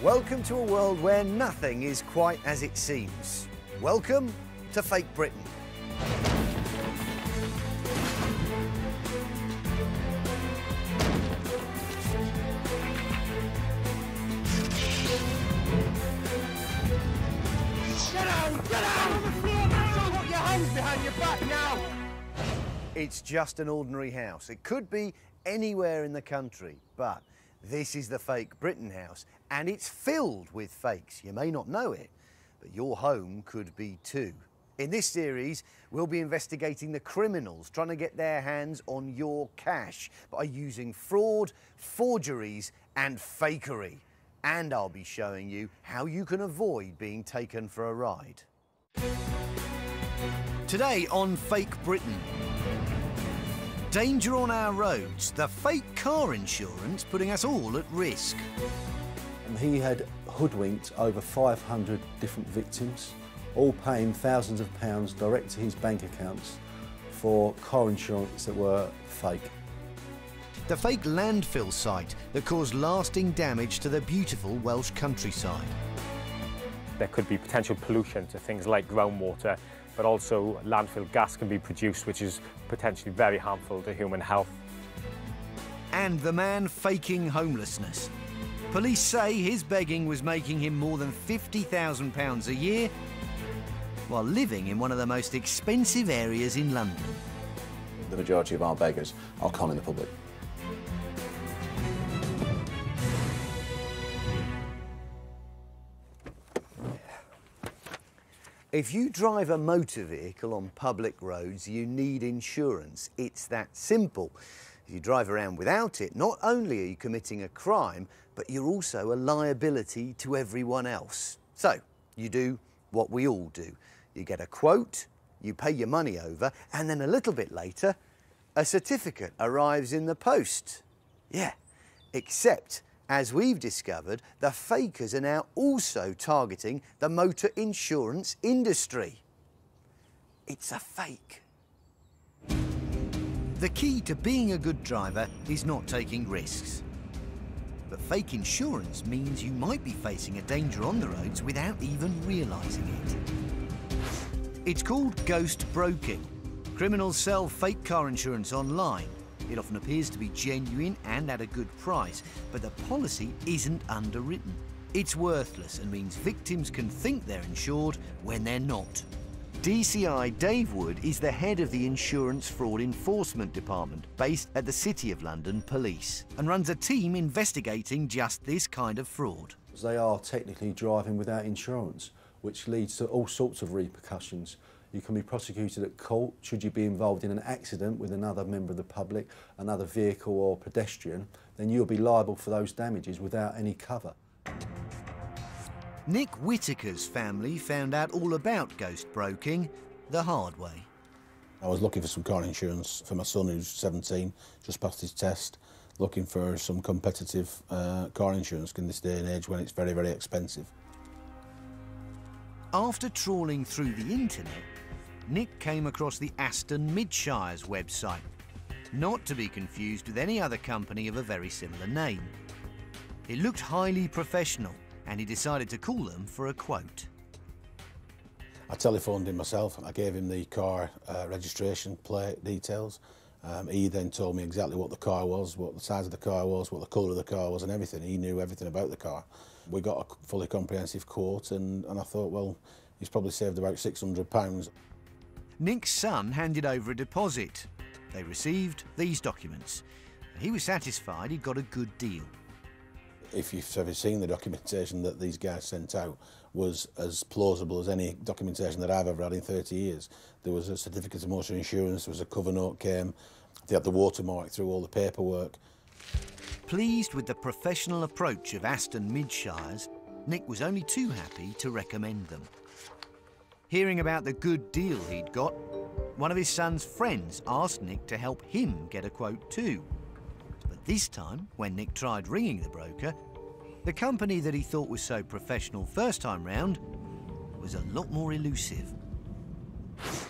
Welcome to a world where nothing is quite as it seems. Welcome to Fake Britain. Get down! Get down! On the floor now! Put your hands behind your back now! It's just an ordinary house. It could be anywhere in the country, but this is the Fake Britain house, and it's filled with fakes. You may not know it, but your home could be too. In this series, we'll be investigating the criminals trying to get their hands on your cash by using fraud, forgeries, and fakery. And I'll be showing you how you can avoid being taken for a ride. Today on Fake Britain. Danger on our roads, the fake car insurance putting us all at risk. And he had hoodwinked over 500 different victims, all paying thousands of pounds direct to his bank accounts for car insurance that were fake. The fake landfill site that caused lasting damage to the beautiful Welsh countryside. There could be potential pollution to things like groundwater, but also landfill gas can be produced, which is potentially very harmful to human health. And the man faking homelessness. Police say his begging was making him more than £50,000 a year while living in one of the most expensive areas in London. The majority of our beggars are conning the public. If you drive a motor vehicle on public roads, you need insurance. It's that simple. If you drive around without it, not only are you committing a crime, but you're also a liability to everyone else. So, you do what we all do. You get a quote, you pay your money over, and then a little bit later, a certificate arrives in the post. Yeah, except, as we've discovered, the fakers are now also targeting the motor insurance industry. It's a fake. The key to being a good driver is not taking risks. But fake insurance means you might be facing a danger on the roads without even realising it. It's called ghost broking. Criminals sell fake car insurance online. It often appears to be genuine and at a good price, but the policy isn't underwritten. It's worthless and means victims can think they're insured when they're not. DCI Dave Wood is the head of the Insurance Fraud Enforcement Department based at the City of London Police and runs a team investigating just this kind of fraud. They are technically driving without insurance, which leads to all sorts of repercussions. You can be prosecuted at court should you be involved in an accident with another member of the public, another vehicle or pedestrian, then you'll be liable for those damages without any cover. Nick Whitaker's family found out all about ghost broking the hard way. I was looking for some car insurance for my son who's 17, just passed his test, looking for some competitive car insurance in this day and age when it's very, very expensive. After trawling through the internet, Nick came across the Aston Midshires website, not to be confused with any other company of a very similar name. It looked highly professional, and he decided to call them for a quote. I telephoned him myself. I gave him the car registration plate details. He then told me exactly what the car was, what the size of the car was, what the colour of the car was and everything. He knew everything about the car. We got a fully comprehensive quote and I thought, well, he's probably saved about £600. Nick's son handed over a deposit. They received these documents. He was satisfied he'd got a good deal. If you've ever seen the documentation that these guys sent out was as plausible as any documentation that I've ever had in 30 years. There was a certificate of motor insurance, there was a cover note came, they had the watermark through all the paperwork. Pleased with the professional approach of Aston Midshires, Nick was only too happy to recommend them. Hearing about the good deal he'd got, one of his son's friends asked Nick to help him get a quote too. But this time, when Nick tried ringing the broker, the company that he thought was so professional first time round was a lot more elusive.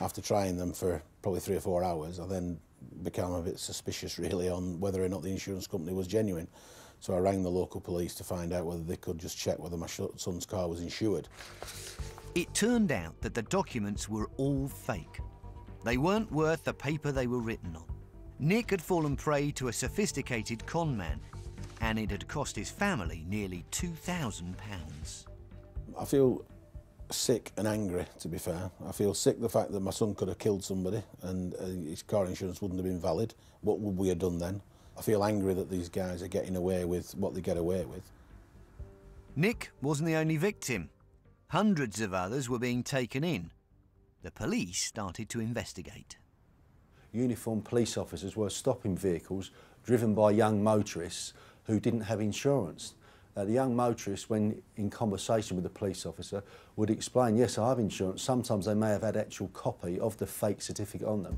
After trying them for probably 3 or 4 hours, I then became a bit suspicious really on whether or not the insurance company was genuine. So I rang the local police to find out whether they could just check whether my son's car was insured. It turned out that the documents were all fake. They weren't worth the paper they were written on. Nick had fallen prey to a sophisticated con man, and it had cost his family nearly £2,000. I feel sick and angry, to be fair. I feel sick the fact that my son could have killed somebody and his car insurance wouldn't have been valid. What would we have done then? I feel angry that these guys are getting away with what they get away with. Nick wasn't the only victim. Hundreds of others were being taken in. The police started to investigate. Uniformed police officers were stopping vehicles driven by young motorists who didn't have insurance. The young motorists, when in conversation with the police officer, would explain, yes, I have insurance. Sometimes they may have had actual copy of the fake certificate on them.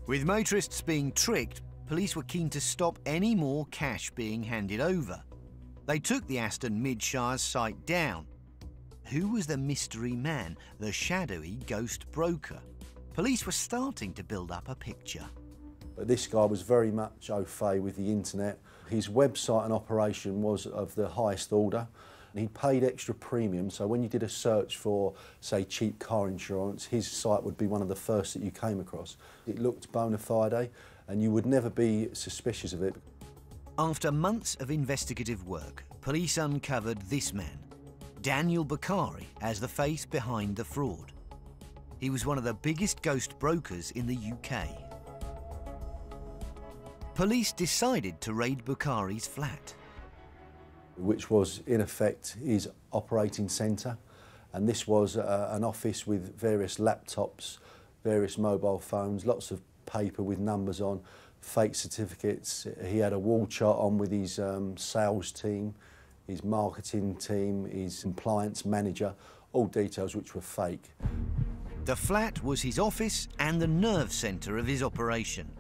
With motorists being tricked, police were keen to stop any more cash being handed over. They took the Aston Mid-Shires site down. Who was the mystery man, the shadowy ghost broker? Police were starting to build up a picture. But this guy was very much au fait with the internet. His website and operation was of the highest order. He paid extra premium, so when you did a search for, say, cheap car insurance, his site would be one of the first that you came across. It looked bona fide, and you would never be suspicious of it. After months of investigative work, police uncovered this man, Daniel Bakari, as the face behind the fraud. He was one of the biggest ghost brokers in the UK. Police decided to raid Bakari's flat, which was, in effect, his operating centre. And this was an office with various laptops, various mobile phones, lots of paper with numbers on, fake certificates. He had a wall chart on with his sales team, his marketing team, his compliance manager, all details which were fake. The flat was his office and the nerve centre of his operation.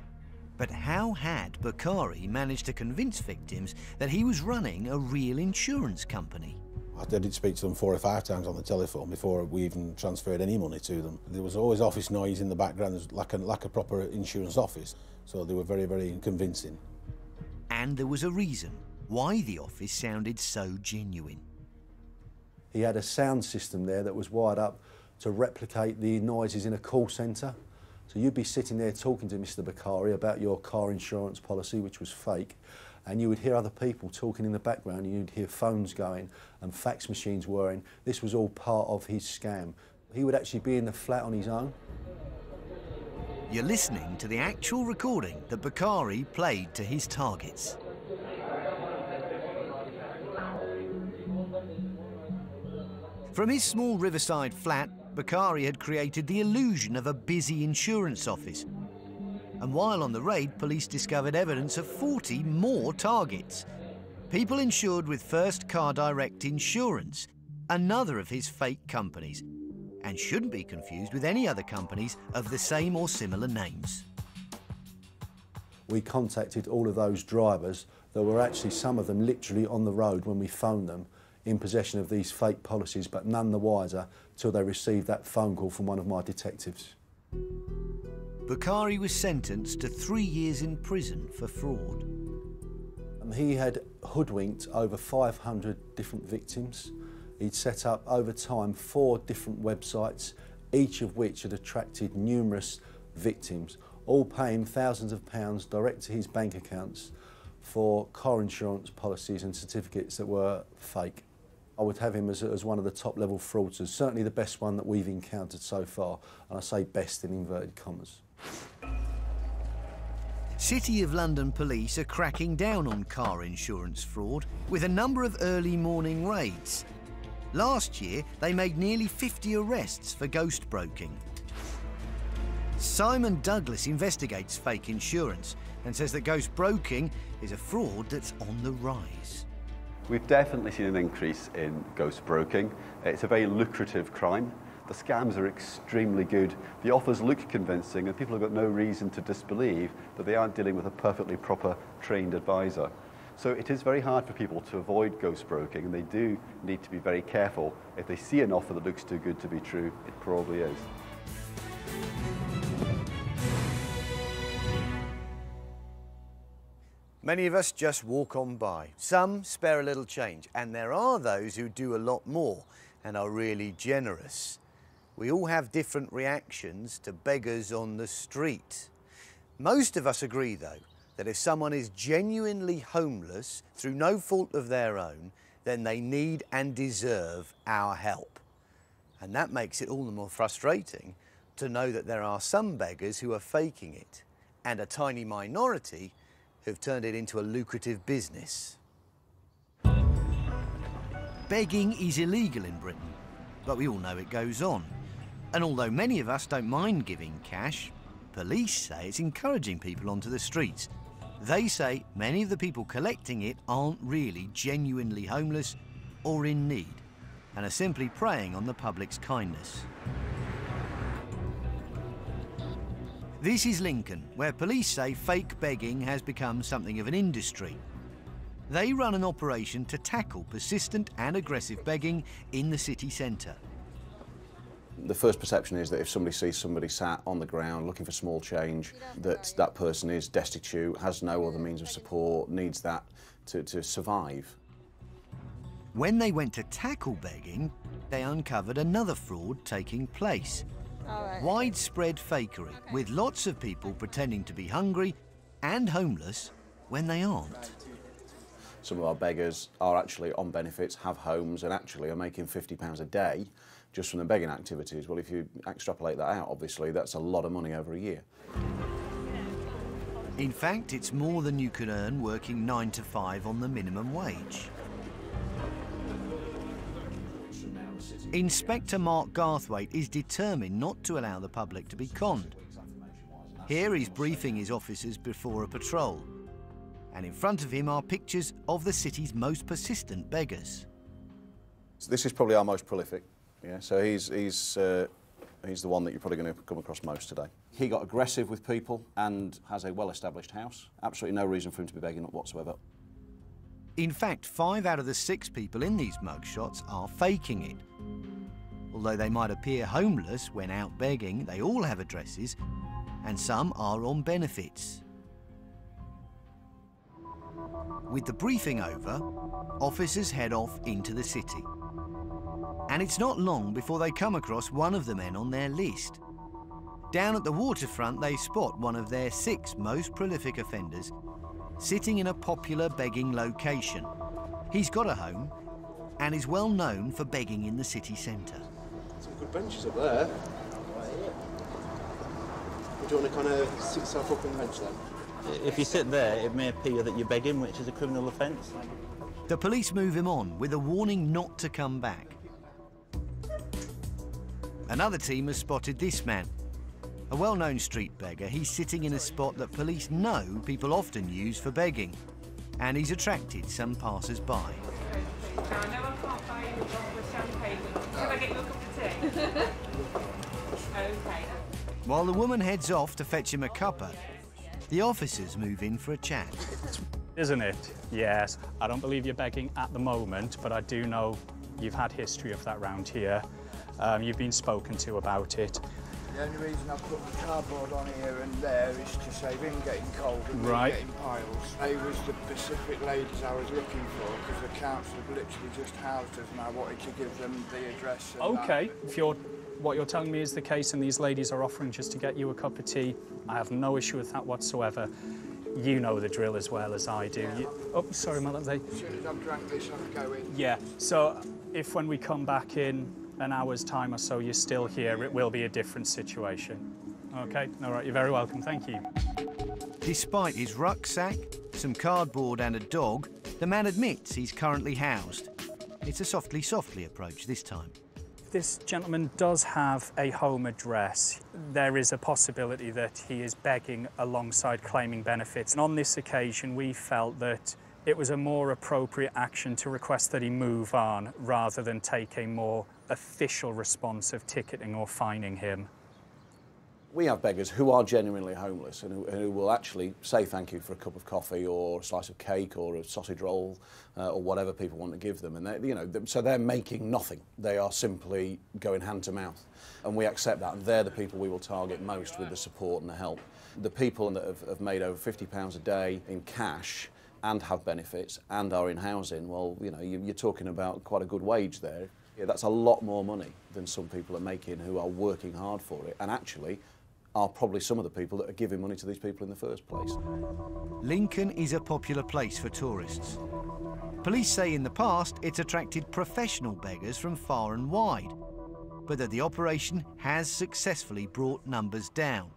But how had Bakari managed to convince victims that he was running a real insurance company? I did speak to them 4 or 5 times on the telephone before we even transferred any money to them. There was always office noise in the background, like a proper insurance office, so they were very, very convincing. And there was a reason why the office sounded so genuine. He had a sound system there that was wired up to replicate the noises in a call centre. So you'd be sitting there talking to Mr. Bakari about your car insurance policy, which was fake, and you would hear other people talking in the background, and you'd hear phones going and fax machines whirring. This was all part of his scam. He would actually be in the flat on his own. You're listening to the actual recording that Bakari played to his targets. From his small riverside flat, Bakari had created the illusion of a busy insurance office. And while on the raid, police discovered evidence of 40 more targets. People insured with First Car Direct Insurance, another of his fake companies, and shouldn't be confused with any other companies of the same or similar names. We contacted all of those drivers. There were actually some of them literally on the road when we phoned them, in possession of these fake policies, but none the wiser till they received that phone call from one of my detectives. Bakari was sentenced to 3 years in prison for fraud. He had hoodwinked over 500 different victims. He'd set up over time 4 different websites, each of which had attracted numerous victims, all paying thousands of pounds direct to his bank accounts for car insurance policies and certificates that were fake. I would have him as one of the top level fraudsters, certainly the best one that we've encountered so far, and I say best in inverted commas. City of London police are cracking down on car insurance fraud with a number of early morning raids. Last year, they made nearly 50 arrests for ghost broking. Simon Douglas investigates fake insurance and says that ghost broking is a fraud that's on the rise. We've definitely seen an increase in ghost broking. It's a very lucrative crime. The scams are extremely good. The offers look convincing, and people have got no reason to disbelieve that they aren't dealing with a perfectly proper trained advisor. So it is very hard for people to avoid ghost broking, and they do need to be very careful. If they see an offer that looks too good to be true, it probably is. Many of us just walk on by. Some spare a little change, and there are those who do a lot more and are really generous. We all have different reactions to beggars on the street. Most of us agree, though, that if someone is genuinely homeless through no fault of their own, then they need and deserve our help. And that makes it all the more frustrating to know that there are some beggars who are faking it, and a tiny minority who've turned it into a lucrative business. Begging is illegal in Britain, but we all know it goes on. And although many of us don't mind giving cash, police say it's encouraging people onto the streets. They say many of the people collecting it aren't really genuinely homeless or in need, and are simply preying on the public's kindness. This is Lincoln, where police say fake begging has become something of an industry. They run an operation to tackle persistent and aggressive begging in the city centre. The first perception is that if somebody sees somebody sat on the ground looking for small change, that person is destitute, has no other means of support, needs that to survive. When they went to tackle begging, they uncovered another fraud taking place. Widespread fakery, with lots of people pretending to be hungry and homeless when they aren't. Some of our beggars are actually on benefits, have homes, and actually are making £50 a day just from the begging activities. Well, if you extrapolate that out, obviously, that's a lot of money over a year. In fact, it's more than you could earn working 9 to 5 on the minimum wage. Inspector Mark Garthwaite is determined not to allow the public to be conned. Here he's briefing his officers before a patrol, and in front of him are pictures of the city's most persistent beggars. This is probably our most prolific, yeah, so he's the one that you're probably going to come across most today. He got aggressive with people and has a well-established house. Absolutely no reason for him to be begging whatsoever. In fact, 5 out of the 6 people in these mugshots are faking it. Although they might appear homeless when out begging, they all have addresses, and some are on benefits. With the briefing over, officers head off into the city. And it's not long before they come across one of the men on their list. Down at the waterfront, they spot one of their 6 most prolific offenders sitting in a popular begging location. He's got a home and is well known for begging in the city centre. Some good benches up there. Would you want to kind of sit yourself up on the bench then? If you sit there, it may appear that you're begging, which is a criminal offence. The police move him on with a warning not to come back. Another team has spotted this man. A well-known street beggar, he's sitting in a spot that police know people often use for begging, and he's attracted some passers-by. I know I can't buy you a bottle of champagne. Can I get you a cup of tea? Okay. While the woman heads off to fetch him a cuppa, the officers move in for a chat. Isn't it? Yes. I don't believe you're begging at the moment, but I do know you've had history of that round here. You've been spoken to about it. The only reason I put the cardboard on here and there is to save him getting cold and me Right. getting piles. They was the specific ladies I was looking for because the council had literally just housed us and I wanted to give them the address. And Okay. If what you're telling me is the case and these ladies are offering just to get you a cup of tea, I have no issue with that whatsoever. You know the drill as well as I do. Yeah. Oh, sorry, my lovely. As soon as I've drank this, I can go in. Yeah. So if when we come back in an hour's time or so you're still here, it will be a different situation. Okay, all right, you're very welcome, thank you. Despite his rucksack, some cardboard and a dog, the man admits he's currently housed. It's a softly approach this time. If this gentleman does have a home address, there is a possibility that he is begging alongside claiming benefits. And on this occasion, we felt that it was a more appropriate action to request that he move on rather than take a more official response of ticketing or fining him. We have beggars who are genuinely homeless and who will actually say thank you for a cup of coffee or a slice of cake or a sausage roll or whatever people want to give them. And you know, so they're making nothing. They are simply going hand to mouth. And we accept that, and they're the people we will target most with the support and the help. The people that have made over £50 a day in cash and have benefits and are in housing, well, you know, you're talking about quite a good wage there. Yeah, that's a lot more money than some people are making who are working hard for it, and actually are probably some of the people that are giving money to these people in the first place. Lincoln is a popular place for tourists. Police say in the past it's attracted professional beggars from far and wide, but that the operation has successfully brought numbers down.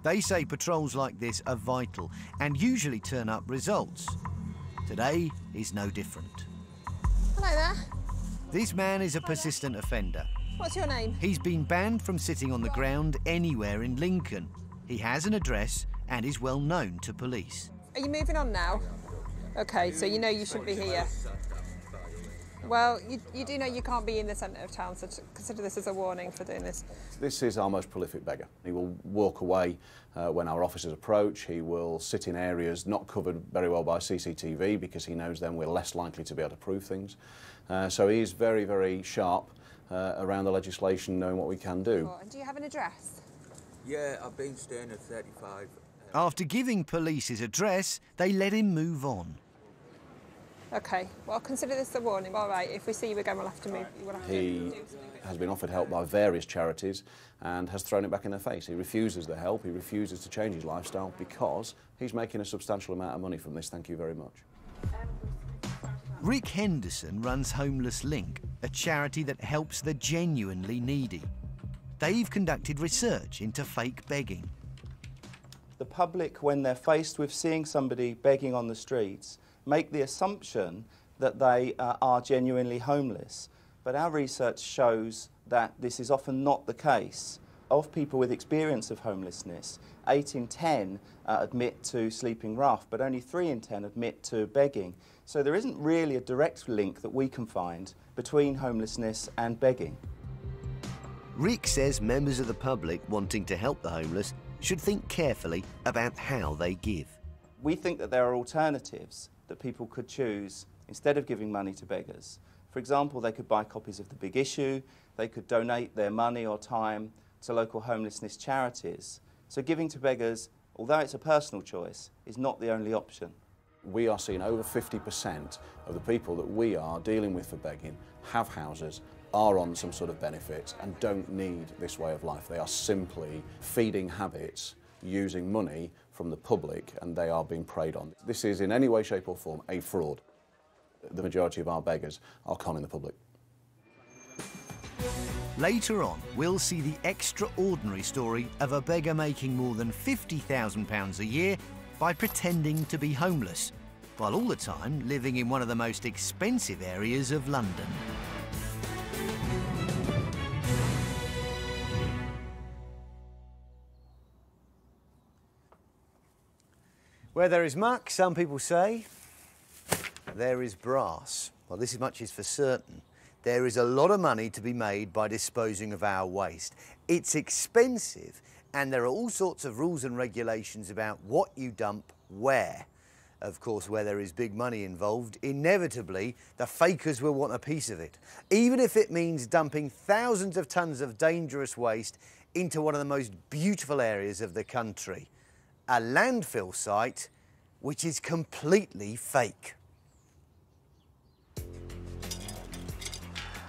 They say patrols like this are vital and usually turn up results. Today is no different. Hello there. This man is a persistent offender. What's your name? He's been banned from sitting on the ground anywhere in Lincoln. He has an address and is well known to police. Are you moving on now? OK, so you know you shouldn't be here. Well, you do know you can't be in the centre of town, so consider this as a warning for doing this. This is our most prolific beggar. He will walk away when our officers approach. He will sit in areas not covered very well by CCTV because he knows then we're less likely to be able to prove things. So he is very, very sharp around the legislation, knowing what we can do. And do you have an address? Yeah, I've been staying at 35. After giving police his address, they let him move on. OK, well, consider this a warning. All right, if we see you again, we'll have to move. He has been offered help by various charities and has thrown it back in their face. He refuses the help, he refuses to change his lifestyle because he's making a substantial amount of money from this, thank you very much. Rick Henderson runs Homeless Link, a charity that helps the genuinely needy. They've conducted research into fake begging. The public, when they're faced with seeing somebody begging on the streets, make the assumption that they are genuinely homeless. But our research shows that this is often not the case. Of people with experience of homelessness, 8 in 10 admit to sleeping rough, but only 3 in 10 admit to begging. So there isn't really a direct link that we can find between homelessness and begging. Rick says members of the public wanting to help the homeless should think carefully about how they give. We think that there are alternatives that people could choose instead of giving money to beggars. For example, they could buy copies of The Big Issue, they could donate their money or time to local homelessness charities. So giving to beggars, although it's a personal choice, is not the only option. We are seeing over 50% of the people that we are dealing with for begging have houses, are on some sort of benefits and don't need this way of life. They are simply feeding habits using money from the public and they are being preyed on. This is in any way, shape or form a fraud. The majority of our beggars are conning the public. Later on, we'll see the extraordinary story of a beggar making more than £50,000 a year by pretending to be homeless, while all the time living in one of the most expensive areas of London. Where there is muck, some people say, there is brass. Well, this much is for certain. There is a lot of money to be made by disposing of our waste. It's expensive, and there are all sorts of rules and regulations about what you dump where. Of course, where there is big money involved, inevitably, the fakers will want a piece of it, even if it means dumping thousands of tons of dangerous waste into one of the most beautiful areas of the country, a landfill site which is completely fake.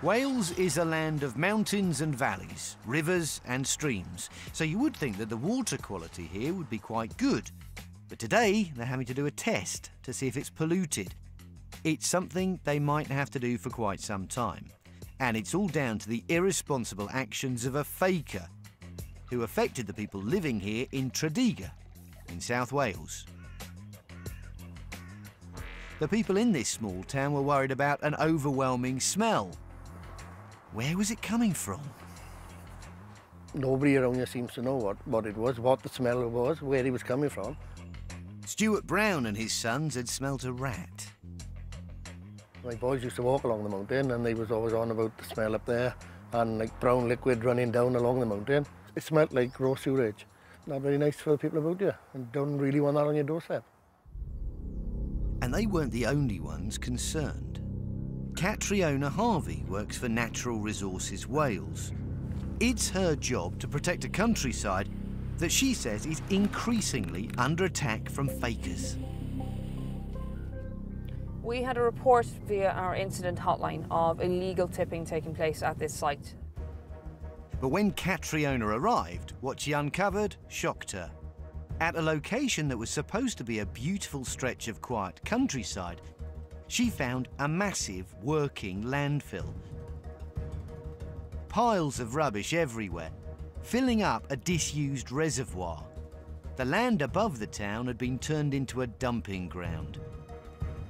Wales is a land of mountains and valleys, rivers and streams, so you would think that the water quality here would be quite good. But today, they're having to do a test to see if it's polluted. It's something they might have to do for quite some time. And it's all down to the irresponsible actions of a faker who affected the people living here in Tredegar, in South Wales. The people in this small town were worried about an overwhelming smell. Where was it coming from? Nobody around here seems to know what it was, what the smell was, where he was coming from. Stuart Brown and his sons had smelt a rat. My boys used to walk along the mountain and they was always on about the smell up there and like brown liquid running down along the mountain. It smelled like raw sewage. Not very nice for the people about you, and don't really want that on your doorstep. And they weren't the only ones concerned. Catriona Harvey works for Natural Resources Wales. It's her job to protect a countryside that she says is increasingly under attack from fakers. We had a report via our incident hotline of illegal tipping taking place at this site. But when Catriona arrived, what she uncovered shocked her. At a location that was supposed to be a beautiful stretch of quiet countryside, she found a massive working landfill. Piles of rubbish everywhere, filling up a disused reservoir. The land above the town had been turned into a dumping ground.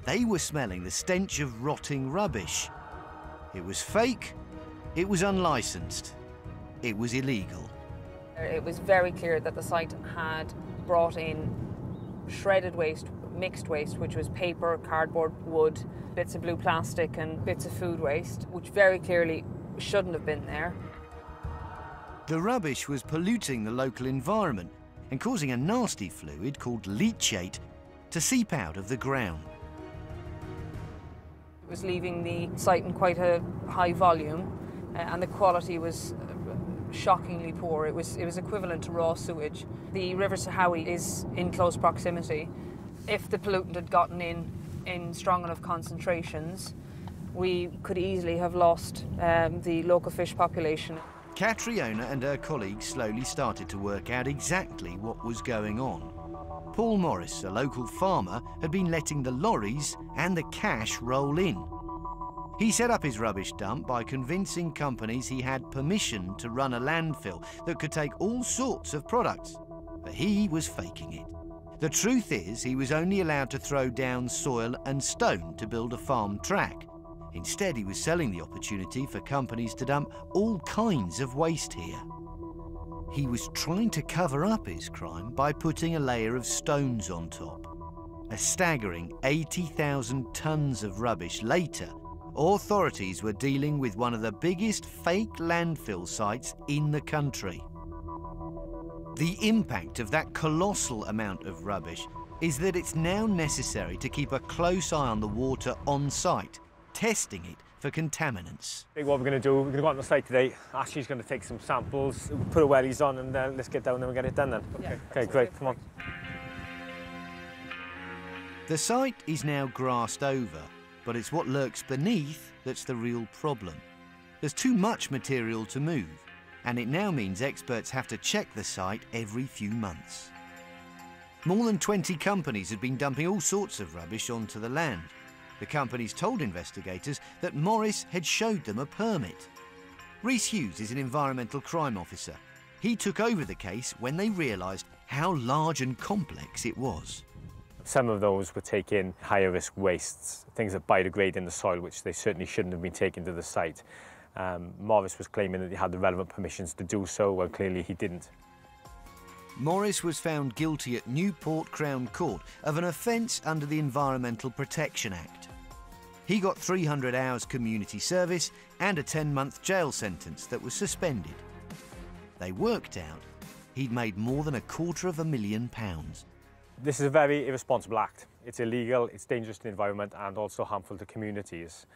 They were smelling the stench of rotting rubbish. It was fake, it was unlicensed, it was illegal. It was very clear that the site had brought in shredded waste, mixed waste, which was paper, cardboard, wood, bits of blue plastic and bits of food waste, which very clearly shouldn't have been there. The rubbish was polluting the local environment and causing a nasty fluid called leachate to seep out of the ground. It was leaving the site in quite a high volume and the quality was shockingly poor. It was equivalent to raw sewage. The River Sahawi is in close proximity. If the pollutant had gotten in strong enough concentrations, we could easily have lost the local fish population. Catriona and her colleagues slowly started to work out exactly what was going on. Paul Morris, a local farmer, had been letting the lorries and the cash roll in. He set up his rubbish dump by convincing companies he had permission to run a landfill that could take all sorts of products, but he was faking it. The truth is, he was only allowed to throw down soil and stone to build a farm track. Instead, he was selling the opportunity for companies to dump all kinds of waste here. He was trying to cover up his crime by putting a layer of stones on top. A staggering 80,000 tonnes of rubbish later, authorities were dealing with one of the biggest fake landfill sites in the country. The impact of that colossal amount of rubbish is that it's now necessary to keep a close eye on the water on site, testing it for contaminants. What we're going to do, we're going to go out on the site today. Ashley's going to take some samples, put her wellies on, and let's get down there and get it done then. Yeah. Okay, great, come on. The site is now grassed over, but it's what lurks beneath that's the real problem. There's too much material to move, and it now means experts have to check the site every few months. More than 20 companies had been dumping all sorts of rubbish onto the land. The companies told investigators that Morris had showed them a permit. Rhys Hughes is an environmental crime officer. He took over the case when they realised how large and complex it was. Some of those were taking higher risk wastes, things that biodegrade in the soil, which they certainly shouldn't have been taken to the site. Morris was claiming that he had the relevant permissions to do so, well clearly he didn't. Morris was found guilty at Newport Crown Court of an offence under the Environmental Protection Act. He got 300 hours community service and a 10-month jail sentence that was suspended. They worked out he'd made more than £250,000. This is a very irresponsible act. It's illegal, it's dangerous to the environment and also harmful to communities.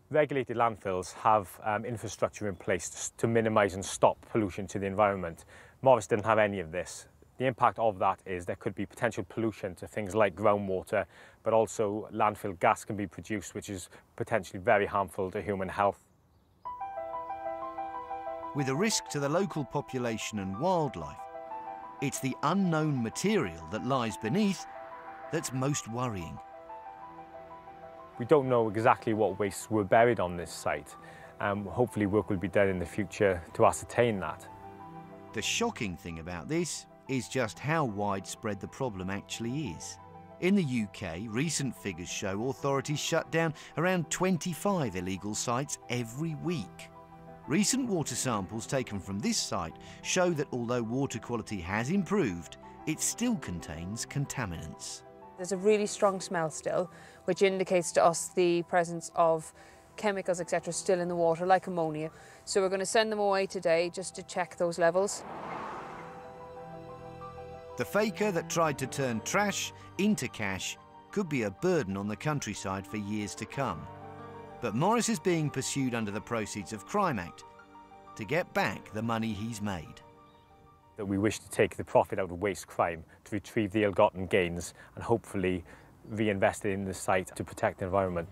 Regulated landfills have infrastructure in place to minimise and stop pollution to the environment. Morris didn't have any of this. The impact of that is there could be potential pollution to things like groundwater, but also landfill gas can be produced, which is potentially very harmful to human health. With a risk to the local population and wildlife, it's the unknown material that lies beneath that's most worrying. We don't know exactly what wastes were buried on this site. Hopefully work will be done in the future to ascertain that. The shocking thing about this is just how widespread the problem actually is. In the UK, recent figures show authorities shut down around 25 illegal sites every week. Recent water samples taken from this site show that although water quality has improved, it still contains contaminants. There's a really strong smell still, which indicates to us the presence of chemicals, etc., still in the water, like ammonia. So we're going to send them away today just to check those levels. The faker that tried to turn trash into cash could be a burden on the countryside for years to come. But Morris is being pursued under the Proceeds of Crime Act to get back the money he's made. That we wish to take the profit out of waste crime to retrieve the ill-gotten gains and hopefully reinvest it in the site to protect the environment.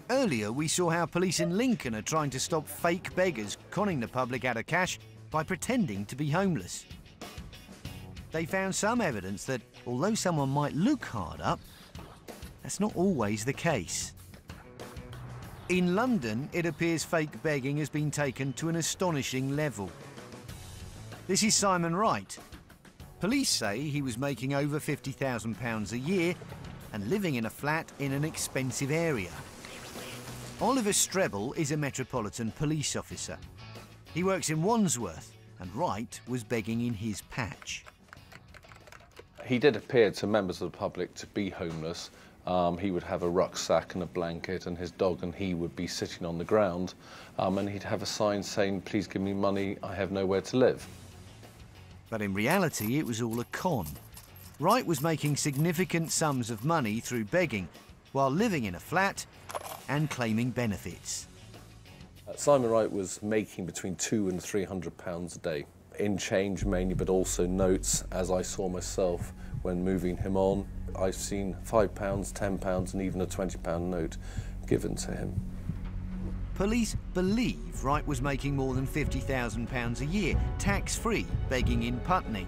Earlier, we saw how police in Lincoln are trying to stop fake beggars conning the public out of cash by pretending to be homeless. They found some evidence that, although someone might look hard up, that's not always the case. In London, it appears fake begging has been taken to an astonishing level. This is Simon Wright. Police say he was making over £50,000 a year and living in a flat in an expensive area. Oliver Strebel is a Metropolitan Police officer. He works in Wandsworth, and Wright was begging in his patch. He did appear to members of the public to be homeless. He would have a rucksack and a blanket, and his dog and he would be sitting on the ground, and he'd have a sign saying, "Please give me money, I have nowhere to live." But in reality, it was all a con. Wright was making significant sums of money through begging, while living in a flat and claiming benefits. Simon Wright was making between £200 and £300 a day, in change mainly, but also notes, as I saw myself when moving him on. I've seen £5, £10 and even a £20 note given to him. Police believe Wright was making more than £50,000 a year, tax-free, begging in Putney.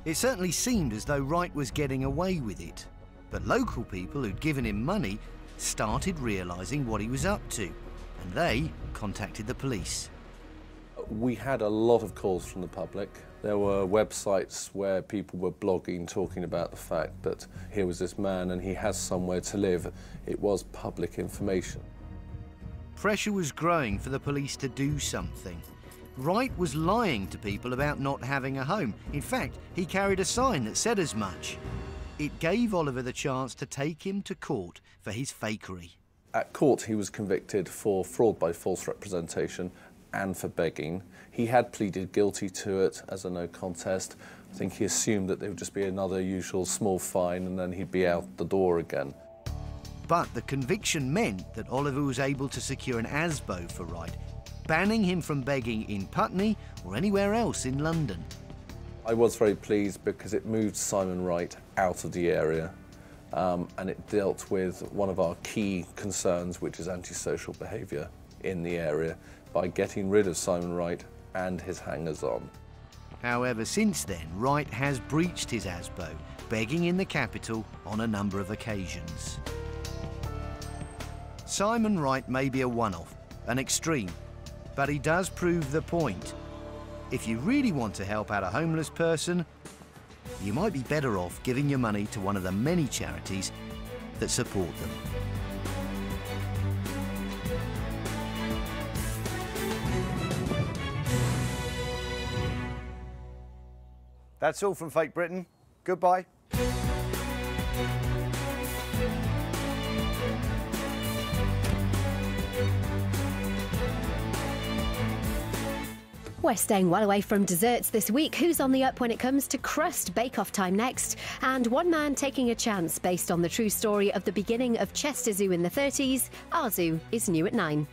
It certainly seemed as though Wright was getting away with it, but local people who'd given him money started realising what he was up to, and they contacted the police. We had a lot of calls from the public. There were websites where people were blogging, talking about the fact that here was this man and he has somewhere to live. It was public information. Pressure was growing for the police to do something. Wright was lying to people about not having a home. In fact, he carried a sign that said as much. It gave Oliver the chance to take him to court for his fakery. At court, he was convicted for fraud by false representation and for begging. He had pleaded guilty to it as a no contest. I think he assumed that there would just be another usual small fine and then he'd be out the door again. But the conviction meant that Oliver was able to secure an ASBO for Wright, banning him from begging in Putney or anywhere else in London. I was very pleased because it moved Simon Wright out of the area, and it dealt with one of our key concerns, which is antisocial behaviour in the area, by getting rid of Simon Wright and his hangers-on. However, since then, Wright has breached his ASBO, begging in the capital on a number of occasions. Simon Wright may be a one-off, an extreme, but he does prove the point. If you really want to help out a homeless person, you might be better off giving your money to one of the many charities that support them. That's all from Fake Britain. Goodbye. We're staying well away from desserts this week. Who's on the up when it comes to crust? Bake-Off time next. And one man taking a chance based on the true story of the beginning of Chester Zoo in the 30s. Our zoo is new at 9.